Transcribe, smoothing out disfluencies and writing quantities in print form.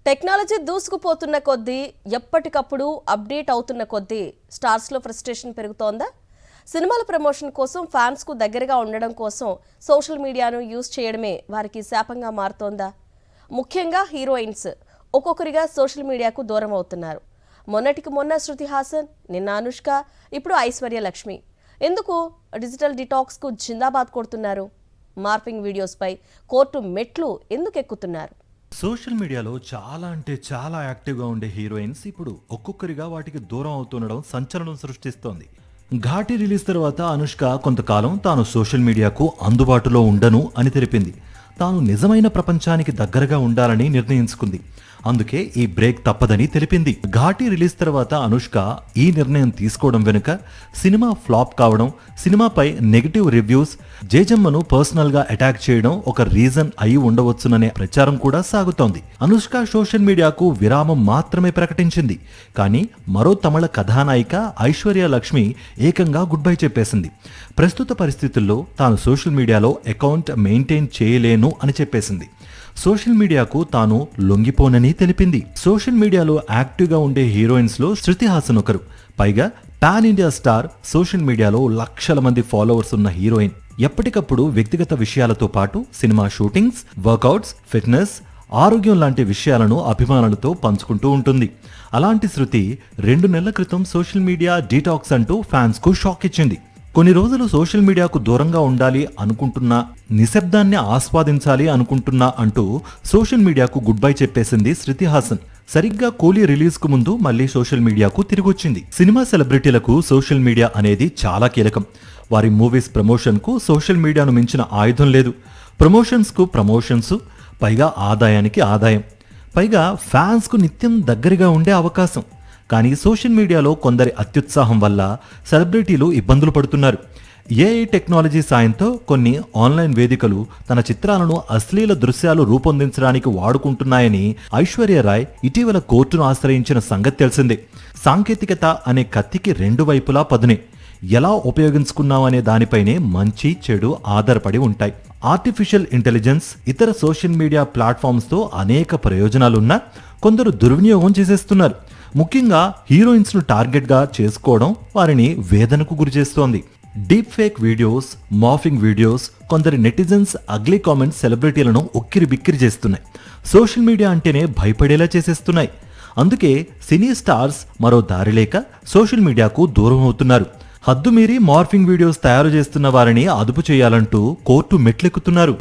Technology దూసుకుపోతున్న కొద్దీ ఎప్పటికప్పుడు update అవుతున్న కొద్దీ స్టార్స్లో ఫ్రస్ట్రేషన్ పెరుగుతోందా? సినిమాల ప్రమోషన్ కోసం ఫ్యాన్స్కు దగ్గరగా ఉండడం కోసం సోషల్ మీడియాను యూజ్ చేయడమే వారికి శాపంగా మారుతోందా? ముఖ్యంగా హీరోయిన్స్ ఒక్కొక్కరిగా సోషల్ మీడియాకు దూరం అవుతున్నారు. మొన్నటికి మొన్న శృతి హాసన్, నిన్న అనుష్క, ఇప్పుడు ఐశ్వర్య లక్ష్మి. ఎందుకు డిజిటల్ డిటాక్స్కు జిందాబాద్ కొడుతున్నారు? మార్ఫింగ్ వీడియోస్పై కోర్టు మెట్లు ఎందుకు ఎక్కుతున్నారు? సోషల్ మీడియాలో చాలా యాక్టివ్గా ఉండే హీరోయిన్స్ ఇప్పుడు ఒక్కొక్కరిగా వాటికి దూరం అవుతుండడం సంచలనం సృష్టిస్తోంది. ఘాటి రిలీజ్ తర్వాత అనుష్క కొంతకాలం తాను సోషల్ మీడియాకు అందుబాటులో ఉండను అని తెలిపింది. తాను నిజమైన ప్రపంచానికి దగ్గరగా ఉండాలని నిర్ణయించుకుంది. అందుకే ఈ బ్రేక్ తప్పదని తెలిపింది. ఘాటి రిలీజ్ తర్వాత అనుష్క ఈ నిర్ణయం తీసుకోవడం వెనుక సినిమా ఫ్లాప్ కావడం, సినిమాపై నెగిటివ్ రివ్యూస్, జేజమ్మను పర్సనల్ గా అటాక్ చేయడం ఒక రీజన్ అయి ఉండవచ్చుననే ప్రచారం కూడా సాగుతోంది. అనుష్క సోషల్ మీడియాకు విరామం మాత్రమే ప్రకటించింది. కానీ మరో తమిళ కథానాయిక ఐశ్వర్య లక్ష్మి ఏకంగా గుడ్ బై చెప్పేసింది. ప్రస్తుత పరిస్థితుల్లో తాను సోషల్ మీడియాలో అకౌంట్ మెయింటైన్ చేయలేను అని చెప్పేసింది. సోషల్ మీడియాకు తాను లొంగిపోనని తెలిపింది. సోషల్ మీడియాలో యాక్టివ్గా ఉండే హీరోయిన్స్ లో శృతి హాసన్ ఒకరు. పైగా పాన్ ఇండియా స్టార్, సోషల్ మీడియాలో లక్షల మంది ఫాలోవర్స్ ఉన్న హీరోయిన్. ఎప్పటికప్పుడు వ్యక్తిగత విషయాలతో పాటు సినిమా షూటింగ్స్, వర్కౌట్స్, ఫిట్నెస్, ఆరోగ్యం లాంటి విషయాలను అభిమానులతో పంచుకుంటూ ఉంటుంది. అలాంటి శృతి 2 నెలల క్రితం సోషల్ మీడియా డీటాక్స్ అంటూ ఫ్యాన్స్ కు షాక్ ఇచ్చింది. కొన్ని రోజులు సోషల్ మీడియాకు దూరంగా ఉండాలి అనుకుంటున్నా, నిశ్శబ్దాన్ని ఆస్వాదించాలి అనుకుంటున్నా అంటూ సోషల్ మీడియాకు గుడ్ బై చెప్పేసింది శృతి హాసన్. సరిగ్గా కూలీ రిలీజ్ కు ముందు మళ్ళీ సోషల్ మీడియాకు తిరిగొచ్చింది. సినిమా సెలబ్రిటీలకు సోషల్ మీడియా అనేది చాలా కీలకం. వారి మూవీస్ ప్రమోషన్ కు సోషల్ మీడియాను మించిన ఆయుధం లేదు. ప్రమోషన్స్ కు ప్రమోషన్స్, పైగా ఆదాయానికి ఆదాయం, పైగా ఫ్యాన్స్ కు నిత్యం దగ్గరగా ఉండే అవకాశం. కానీ సోషల్ మీడియాలో కొందరి అత్యుత్సాహం వల్ల సెలబ్రిటీలు ఇబ్బందులు పడుతున్నారు. ఏఐ టెక్నాలజీ సాయంతో కొన్ని ఆన్లైన్ వేదికలు తన చిత్రాలను అశ్లీల దృశ్యాలు రూపొందించడానికి వాడుకుంటున్నాయని ఐశ్వర్య రాయ్ ఇటీవల కోర్టును ఆశ్రయించిన సంగతి తెలిసిందే. సాంకేతికత అనే కత్తికి 2 వైపులా పదునే. ఎలా ఉపయోగించుకున్నామనే దానిపైనే మంచి చెడు ఆధారపడి ఉంటాయి. ఆర్టిఫిషియల్ ఇంటెలిజెన్స్, ఇతర సోషల్ మీడియా ప్లాట్ఫామ్స్ తో అనేక ప్రయోజనాలున్నా కొందరు దుర్వినియోగం చేసేస్తున్నారు. ముఖ్యంగా హీరోయిన్స్ ను టార్గెట్ గా చేసుకోవడం వారిని వేదనకు గురిచేస్తోంది. Deep fake videos, morphing videos, కొందరి నెటిజన్స్ అగ్లీ కామెంట్స్ సెలబ్రిటీలను ఉక్కిరి బిక్కిరి చేస్తున్నాయి. సోషల్ మీడియా అంటేనే భయపడేలా చేసేస్తున్నాయి. అందుకే సినీ స్టార్స్ మరో దారి లేక సోషల్ మీడియాకు దూరం అవుతున్నారు. హద్దుమీరి మార్ఫింగ్ వీడియోస్ తయారు చేస్తున్న వారిని అదుపు చేయాలంటూ కోర్టు మెట్లెక్కుతున్నారు.